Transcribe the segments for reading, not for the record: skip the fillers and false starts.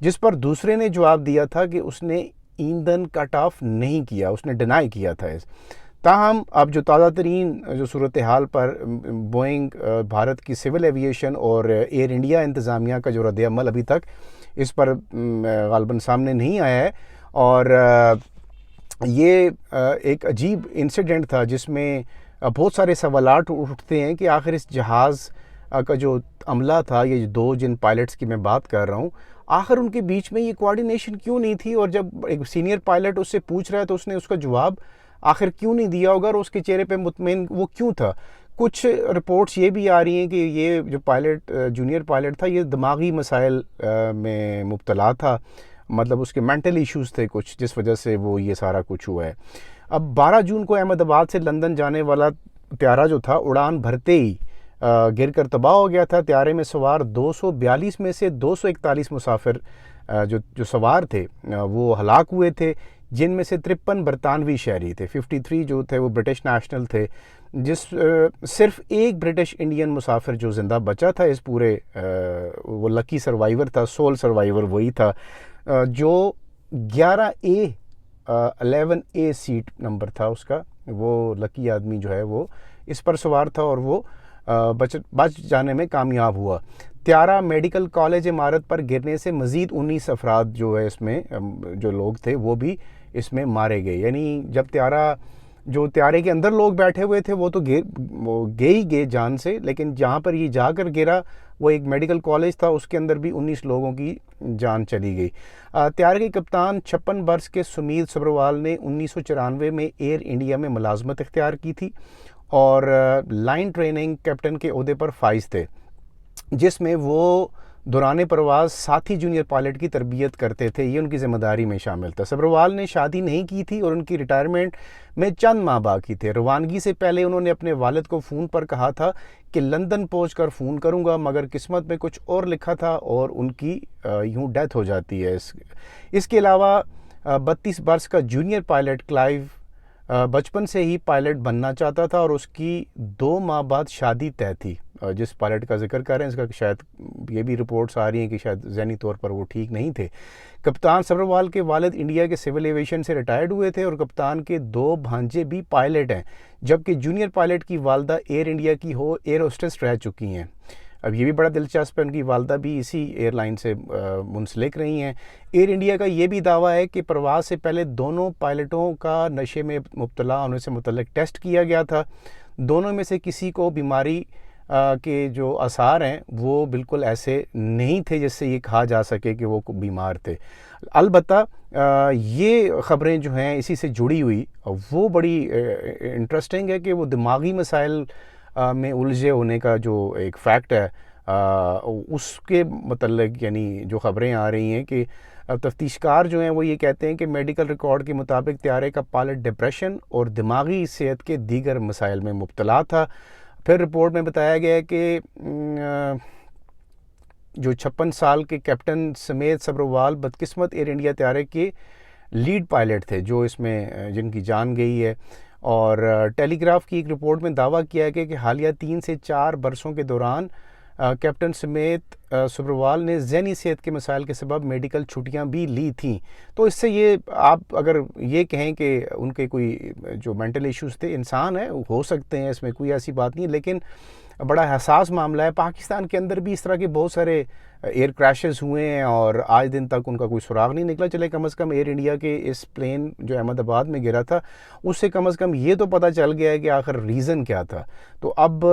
جس پر دوسرے نے جواب دیا تھا کہ اس نے ایندھن کٹ آف نہیں کیا، اس نے ڈینائی کیا تھا تاہم اب جو تازہ ترین جو صورتحال پر بوئنگ بھارت کی سول ایویشن اور ایئر انڈیا انتظامیہ کا جو رد عمل ابھی تک اس پر غالباً سامنے نہیں آیا ہے، اور یہ ایک عجیب انسیڈنٹ تھا جس میں بہت سارے سوالات اٹھتے ہیں کہ آخر اس جہاز کا جو عملہ تھا، یہ دو جن پائلٹس کی میں بات کر رہا ہوں، آخر ان کے بیچ میں یہ کوارڈینیشن کیوں نہیں تھی؟ اور جب ایک سینئر پائلٹ اس سے پوچھ رہا ہے تو اس نے اس کا جواب آخر کیوں نہیں دیا ہوگا، اور اس کے چہرے پہ مطمئن وہ کیوں تھا؟ کچھ رپورٹس یہ بھی آ رہی ہیں کہ یہ جو پائلٹ جونیئر پائلٹ تھا یہ دماغی مسائل میں مبتلا تھا، مطلب اس کے مینٹل ایشوز تھے کچھ، جس وجہ سے وہ یہ سارا کچھ ہوا ہے۔ اب 12 جون کو احمد آباد سے لندن جانے والا طیارہ جو تھا اڑان بھرتے ہی گر کر تباہ ہو گیا تھا۔ طیارے میں سوار 242 میں سے 241 مسافر جو سوار تھے وہ ہلاک ہوئے تھے، جن میں سے 53 برطانوی شہری تھے، 53 جو تھے وہ برٹش نیشنل تھے، صرف ایک برٹش انڈین مسافر جو زندہ بچا تھا اس پورے وہ لکی سروائیور تھا، سول سروائیور وہی تھا جو 11A سیٹ نمبر تھا اس کا، وہ لکی آدمی جو ہے وہ اس پر سوار تھا اور وہ بچ جانے میں کامیاب ہوا۔ طیارہ میڈیکل کالج عمارت پر گرنے سے مزید 19 افراد جو ہے اس میں جو لوگ تھے وہ بھی اس میں مارے گئے، یعنی جب طیارے کے اندر لوگ بیٹھے ہوئے تھے وہ تو گئے ہی گئے جان سے، لیکن جہاں پر یہ جا کر گرا وہ ایک میڈیکل کالج تھا، اس کے اندر بھی 19 لوگوں کی جان چلی گئی۔ طیارے کے کپتان 56 برس کے سمیت سبروال نے 1994 میں ایئر انڈیا میں ملازمت اختیار کی تھی اور لائن ٹریننگ کیپٹن کے عہدے پر فائز تھے، جس میں وہ دوران پرواز ساتھی جونیئر پائلٹ کی تربیت کرتے تھے، یہ ان کی ذمہ داری میں شامل تھا۔ سبروال نے شادی نہیں کی تھی اور ان کی ریٹائرمنٹ میں چند ماہ باقی تھے۔ روانگی سے پہلے انہوں نے اپنے والد کو فون پر کہا تھا کہ لندن پہنچ کر فون کروں گا، مگر قسمت میں کچھ اور لکھا تھا اور ان کی یوں ڈیتھ ہو جاتی ہے۔ اس کے علاوہ 32 برس کا جونیئر پائلٹ کلائیو بچپن سے ہی پائلٹ بننا چاہتا تھا اور اس کی 2 ماہ بعد شادی طے تھی۔ جس پائلٹ کا ذکر کر رہے ہیں اس کا شاید یہ بھی رپورٹس آ رہی ہیں کہ شاید ذہنی طور پر وہ ٹھیک نہیں تھے۔ کپتان سبروال کے والد انڈیا کے سول ایویشن سے ریٹائرڈ ہوئے تھے اور کپتان کے 2 بھانجے بھی پائلٹ ہیں، جبکہ جونیئر پائلٹ کی والدہ ایئر انڈیا کی ایئر ہوسٹس رہ چکی ہیں۔ اب یہ بھی بڑا دلچسپ ہے، ان کی والدہ بھی اسی ایئر لائن سے منسلک رہی ہیں۔ ایئر انڈیا کا یہ بھی دعویٰ ہے کہ پرواز سے پہلے دونوں پائلٹوں کا نشے میں مبتلا ہونے سے متعلق ٹیسٹ کیا گیا تھا۔ دونوں میں سے کسی کو بیماری کے جو آثار ہیں وہ بالکل ایسے نہیں تھے جس سے یہ کہا جا سکے کہ وہ بیمار تھے۔ البتہ یہ خبریں جو ہیں اسی سے جڑی ہوئی وہ بڑی انٹرسٹنگ ہے کہ وہ دماغی مسائل میں الجھے ہونے کا جو ایک فیکٹ ہے اس کے متعلق یعنی جو خبریں آ رہی ہیں کہ تفتیش کار جو ہیں وہ یہ کہتے ہیں کہ میڈیکل ریکارڈ کے مطابق طیارے کا پائلٹ ڈپریشن اور دماغی صحت کے دیگر مسائل میں مبتلا تھا۔ پھر رپورٹ میں بتایا گیا ہے کہ جو 56 سال کے کیپٹن سمیت سبروال بدقسمت ایئر انڈیا طیارے کے لیڈ پائلٹ تھے جو اس میں جن کی جان گئی ہے، اور ٹیلی گراف کی ایک رپورٹ میں دعویٰ کیا گیا کہ حالیہ 3 سے 4 برسوں کے دوران کیپٹن سمیت سبروال نے ذہنی صحت کے مسائل کے سبب میڈیکل چھٹیاں بھی لی تھیں۔ تو اس سے یہ آپ اگر یہ کہیں کہ ان کے کوئی جو مینٹل ایشوز تھے، انسان ہیں ہو سکتے ہیں، اس میں کوئی ایسی بات نہیں، لیکن بڑا حساس معاملہ ہے۔ پاکستان کے اندر بھی اس طرح کے بہت سارے ایئر کریشز ہوئے ہیں اور آج دن تک ان کا کوئی سراغ نہیں نکلا۔ چلے کم از کم ایئر انڈیا کے اس پلین جو احمد آباد میں گرا تھا اس سے کم از کم یہ تو پتہ چل گیا ہے کہ آخر ریزن کیا تھا۔ تو اب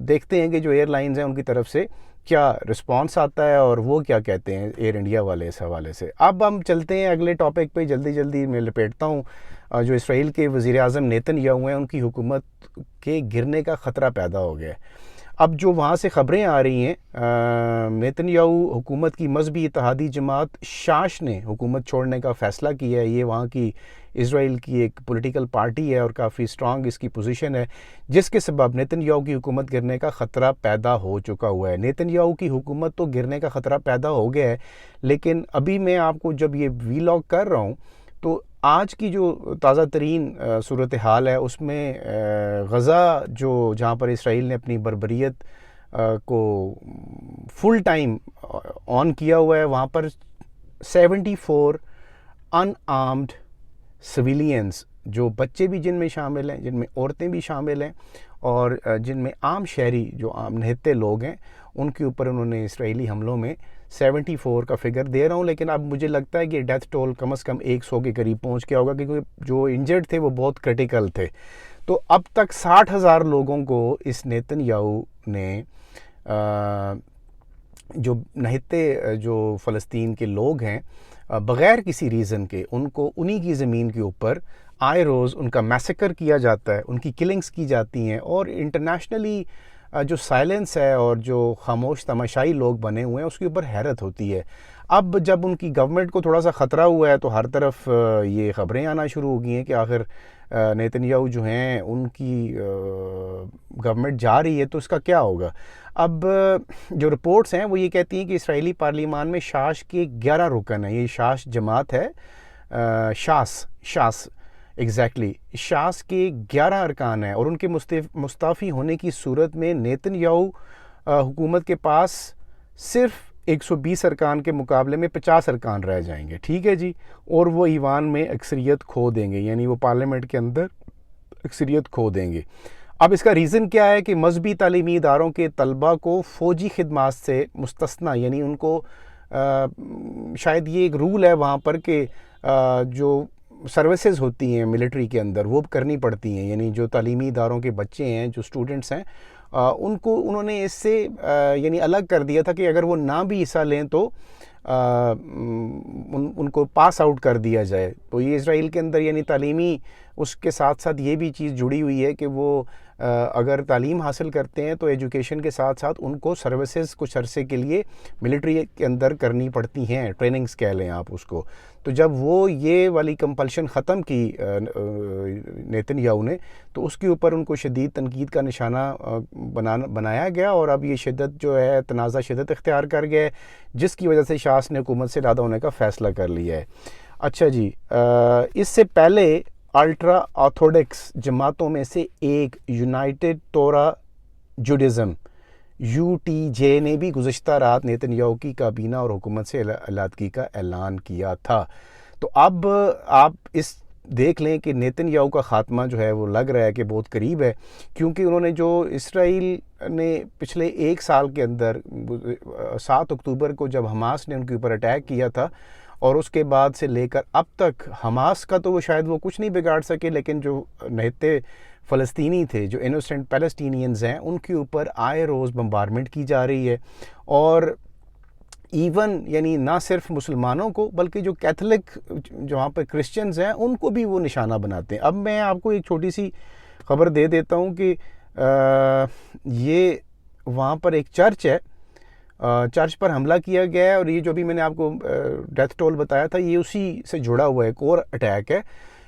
دیکھتے ہیں کہ جو ایئر لائنز ہیں ان کی طرف سے کیا رسپانس آتا ہے اور وہ کیا کہتے ہیں ایئر انڈیا والے اس حوالے سے۔ اب ہم چلتے ہیں اگلے ٹاپک پہ، جلدی میں لپیٹتا ہوں۔ جو اسرائیل کے وزیر اعظم نیتن یاہو ہیں ان کی حکومت کے گرنے کا خطرہ پیدا ہو گیا ہے۔ اب جو وہاں سے خبریں آ رہی ہیں، نیتن یاہو حکومت کی مذہبی اتحادی جماعت شاش نے حکومت چھوڑنے کا فیصلہ کیا ہے۔ یہ وہاں کی اسرائیل کی ایک پولیٹیکل پارٹی ہے اور کافی سٹرانگ اس کی پوزیشن ہے، جس کے سبب نیتن یاہو کی حکومت گرنے کا خطرہ پیدا ہو چکا ہوا ہے۔ نیتن یاہو کی حکومت تو گرنے کا خطرہ پیدا ہو گیا ہے، لیکن ابھی میں آپ کو جب یہ ویلاگ کر رہا ہوں تو آج کی جو تازہ ترین صورتحال ہے اس میں غزہ جہاں پر اسرائیل نے اپنی بربریت کو فل ٹائم آن کیا ہوا ہے، وہاں پر 74 ان آرمڈ سویلینس، جو بچے بھی جن میں شامل ہیں، جن میں عورتیں بھی شامل ہیں، اور جن میں عام شہری جو عام نہتے لوگ ہیں، ان کے اوپر انہوں نے اسرائیلی حملوں میں 74 کا فگر دے رہا ہوں، لیکن اب مجھے لگتا ہے کہ ڈیتھ ٹول کم از کم 100 کے قریب پہنچ گیا ہوگا، کیونکہ جو انجرڈ تھے وہ بہت کرٹیکل تھے۔ تو اب تک 60,000 لوگوں کو اس نیتن یاہو نے جو نہتے جو فلسطین کے لوگ ہیں بغیر کسی ریزن کے، ان کو انہی کی زمین کے اوپر آئے روز ان کا میسیکر کیا جاتا ہے، ان کی کلنگز کی جاتی ہیں، اور انٹرنیشنلی جو سائلنس ہے اور جو خاموش تماشائی لوگ بنے ہوئے ہیں اس کے اوپر حیرت ہوتی ہے۔ اب جب ان کی گورنمنٹ کو تھوڑا سا خطرہ ہوا ہے تو ہر طرف یہ خبریں آنا شروع ہو گئی ہیں کہ آخر نیتن یاہو جو ہیں ان کی گورنمنٹ جا رہی ہے تو اس کا کیا ہوگا۔ اب جو رپورٹس ہیں وہ یہ کہتی ہیں کہ اسرائیلی پارلیمان میں شاش کے 11 رکن ہیں، یہ شاش جماعت ہے، شاس ایگزیکٹلی شاس کے 11 ارکان ہیں، اور ان کے مستعفی ہونے کی صورت میں نیتن یاہو حکومت کے پاس صرف 120 ارکان کے مقابلے میں 50 ارکان رہ جائیں گے، ٹھیک ہے جی، اور وہ ایوان میں اکثریت کھو دیں گے، یعنی وہ پارلیمنٹ کے اندر اکثریت کھو دیں گے۔ اب اس کا ریزن کیا ہے کہ مذہبی تعلیمی اداروں کے طلبہ کو فوجی خدمات سے مستثنیٰ، یعنی ان کو شاید یہ ایک رول ہے وہاں پر کہ جو سروسز ہوتی ہیں ملٹری کے اندر وہ کرنی پڑتی ہیں، یعنی جو تعلیمی اداروں کے بچے ہیں، جو اسٹوڈنٹس ہیں، ان کو انہوں نے اس سے یعنی الگ کر دیا تھا کہ اگر وہ نہ بھی حصہ لیں تو ان کو پاس آؤٹ کر دیا جائے۔ تو یہ اسرائیل کے اندر یعنی تعلیمی اس کے ساتھ ساتھ یہ بھی چیز جڑی ہوئی ہے کہ وہ اگر تعلیم حاصل کرتے ہیں تو ایجوکیشن کے ساتھ ساتھ ان کو سروسز کچھ عرصے کے لیے ملٹری کے اندر کرنی پڑتی ہیں، ٹریننگز کہہ لیں آپ اس کو۔ تو جب وہ یہ والی کمپلشن ختم کی نیتن یاہو نے تو اس کے اوپر ان کو شدید تنقید کا نشانہ بنایا گیا، اور اب یہ شدت جو ہے تنازع شدت اختیار کر گیا ہے، جس کی وجہ سے شاس نے حکومت سے علیحدہ ہونے کا فیصلہ کر لیا ہے۔ اچھا جی، اس سے پہلے الٹرا آرتھوڈکس جماعتوں میں سے ایک یونائٹڈ تورا جوڈازم UTJ نے بھی گزشتہ رات نیتن یاہو کی کابینہ اور حکومت سے علیحدگی کا اعلان کیا تھا۔ تو اب آپ اس دیکھ لیں کہ نیتن یاہو کا خاتمہ جو ہے وہ لگ رہا ہے کہ بہت قریب ہے، کیونکہ انہوں نے جو اسرائیل نے پچھلے ایک سال کے اندر 7 اکتوبر کو جب حماس نے ان کے اوپر اٹیک کیا تھا، اور اس کے بعد سے لے کر اب تک حماس کا تو وہ شاید وہ کچھ نہیں بگاڑ سکے، لیکن جو نہتے فلسطینی تھے، جو انوسنٹ پیلسٹینینز ہیں، ان کے اوپر آئے روز بمبارمنٹ کی جا رہی ہے، اور ایون یعنی نہ صرف مسلمانوں کو بلکہ جو کیتھولک جو وہاں پہ کرسچنز ہیں ان کو بھی وہ نشانہ بناتے ہیں۔ اب میں آپ کو ایک چھوٹی سی خبر دے دیتا ہوں کہ یہ وہاں پر ایک چرچ ہے، چرچ پر حملہ کیا گیا ہے، اور یہ جو بھی میں نے آپ کو ڈیتھ ٹول بتایا تھا یہ اسی سے جڑا ہوا ایک اور اٹیک ہے۔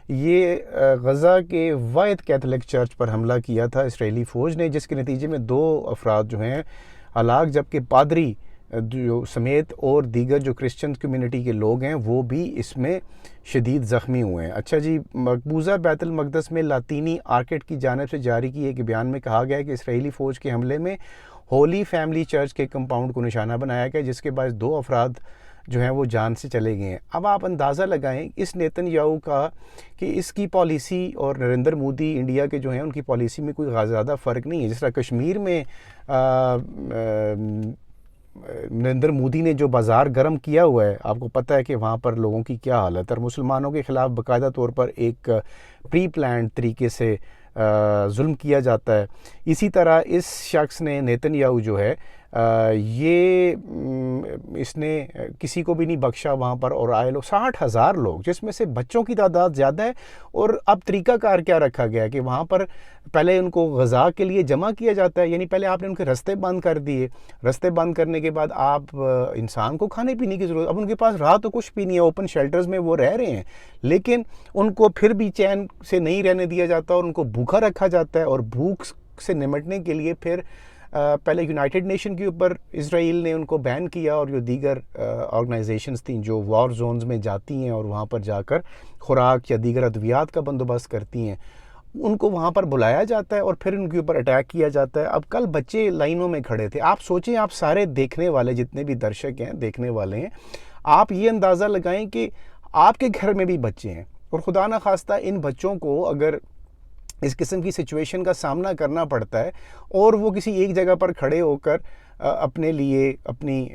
یہ غزہ کے واحد کیتھولک چرچ پر حملہ کیا تھا اسرائیلی فوج نے، جس کے نتیجے میں 2 افراد جو ہیں ہلاک، جبکہ پادری جو سمیت اور دیگر جو کرسچن کمیونٹی کے لوگ ہیں وہ بھی اس میں شدید زخمی ہوئے ہیں۔ اچھا جی، مقبوضہ بیت المقدس میں لاطینی آرکٹ کی جانب سے جاری کی ایک بیان میں کہا گیا ہے کہ اسرائیلی فوج کے حملے میں ہولی فیملی چرچ کے کمپاؤنڈ کو نشانہ بنایا گیا، جس کے باعث 2 افراد جو ہیں وہ جان سے چلے گئے ہیں۔ اب آپ اندازہ لگائیں اس نیتن یاہو کا کہ اس کی پالیسی اور نریندر مودی انڈیا کے جو ہیں ان کی پالیسی میں کوئی زیادہ فرق نہیں ہے۔ جس طرح کشمیر میں نریندر مودی نے جو بازار گرم کیا ہوا ہے، آپ کو پتہ ہے کہ وہاں پر لوگوں کی کیا حالت ہے، اور مسلمانوں کے خلاف باقاعدہ طور پر ایک پری پلانڈ طریقے سے ظلم کیا جاتا ہے۔ اسی طرح اس شخص نے نیتن یاہو جو ہے یہ اس نے کسی کو بھی نہیں بخشا وہاں پر، اور آئے لوگ 60,000 لوگ، جس میں سے بچوں کی تعداد زیادہ ہے۔ اور اب طریقہ کار کیا رکھا گیا کہ وہاں پر پہلے ان کو غذا کے لیے جمع کیا جاتا ہے، یعنی پہلے آپ نے ان کے رستے بند کر دیے، رستے بند کرنے کے بعد آپ انسان کو کھانے پینے کی ضرورت، اب ان کے پاس رہا تو کچھ بھی نہیں ہے، اوپن شیلٹرز میں وہ رہ رہے ہیں، لیکن ان کو پھر بھی چین سے نہیں رہنے دیا جاتا اور ان کو بھوکا رکھا جاتا ہے۔ اور بھوک سے نمٹنے کے لیے پھر پہلے یونائٹڈ نیشن کے اوپر اسرائیل نے ان کو بین کیا، اور جو دیگر آرگنائزیشنز تھیں جو وار زونز میں جاتی ہیں اور وہاں پر جا کر خوراک یا دیگر ادویات کا بندوبست کرتی ہیں، ان کو وہاں پر بلایا جاتا ہے اور پھر ان کے اوپر اٹیک کیا جاتا ہے۔ اب کل بچے لائنوں میں کھڑے تھے، آپ سوچیں، آپ سارے دیکھنے والے جتنے بھی درشک ہیں، دیکھنے والے ہیں، آپ یہ اندازہ لگائیں کہ آپ کے گھر میں بھی بچے ہیں، اور خدا نہ خواستہ ان بچوں کو اگر اس قسم کی سچویشن کا سامنا کرنا پڑتا ہے اور وہ کسی ایک جگہ پر کھڑے ہو کر اپنے لیے اپنی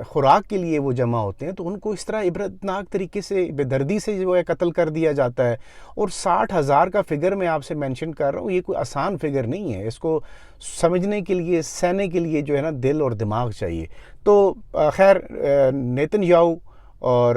خوراک کے لیے وہ جمع ہوتے ہیں، تو ان کو اس طرح عبرتناک طریقے سے بے دردی سے جو ہے قتل کر دیا جاتا ہے. اور 60,000 کا فگر میں آپ سے مینشن کر رہا ہوں، یہ کوئی آسان فگر نہیں ہے. اس کو سمجھنے کے لیے، سہنے کے لیے جو ہے نا دل اور دماغ چاہیے. تو خیر، نیتن یاہو اور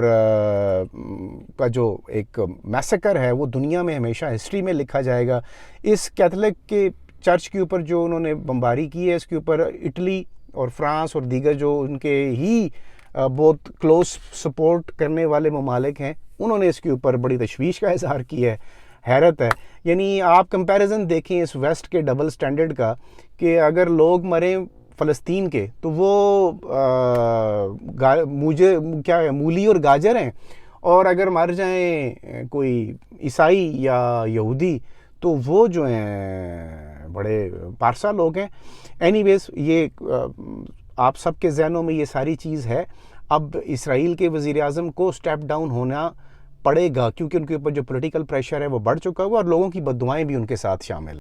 کا جو ایک میسیکر ہے وہ دنیا میں ہمیشہ ہسٹری میں لکھا جائے گا. اس کیتھولک کے چرچ کے اوپر جو انہوں نے بمباری کی ہے، اس کے اوپر اٹلی اور فرانس اور دیگر جو ان کے ہی بہت کلوز سپورٹ کرنے والے ممالک ہیں، انہوں نے اس کے اوپر بڑی تشویش کا اظہار کیا ہے. حیرت ہے. یعنی آپ کمپیریزن دیکھیں اس ویسٹ کے ڈبل سٹینڈرڈ کا، کہ اگر لوگ مریں فلسطین کے تو وہ مجھے کیا ہے، مولی اور گاجر ہیں، اور اگر مر جائیں کوئی عیسائی یا یہودی تو وہ جو ہیں بڑے پارسا لوگ ہیں. اینی ویز، یہ آپ سب کے ذہنوں میں یہ ساری چیز ہے. اب اسرائیل کے وزیر اعظم کو سٹیپ ڈاؤن ہونا پڑے گا، کیونکہ ان کے اوپر جو پولیٹیکل پریشر ہے وہ بڑھ چکا ہوا، اور لوگوں کی بد دعائیں بھی ان کے ساتھ شامل ہیں.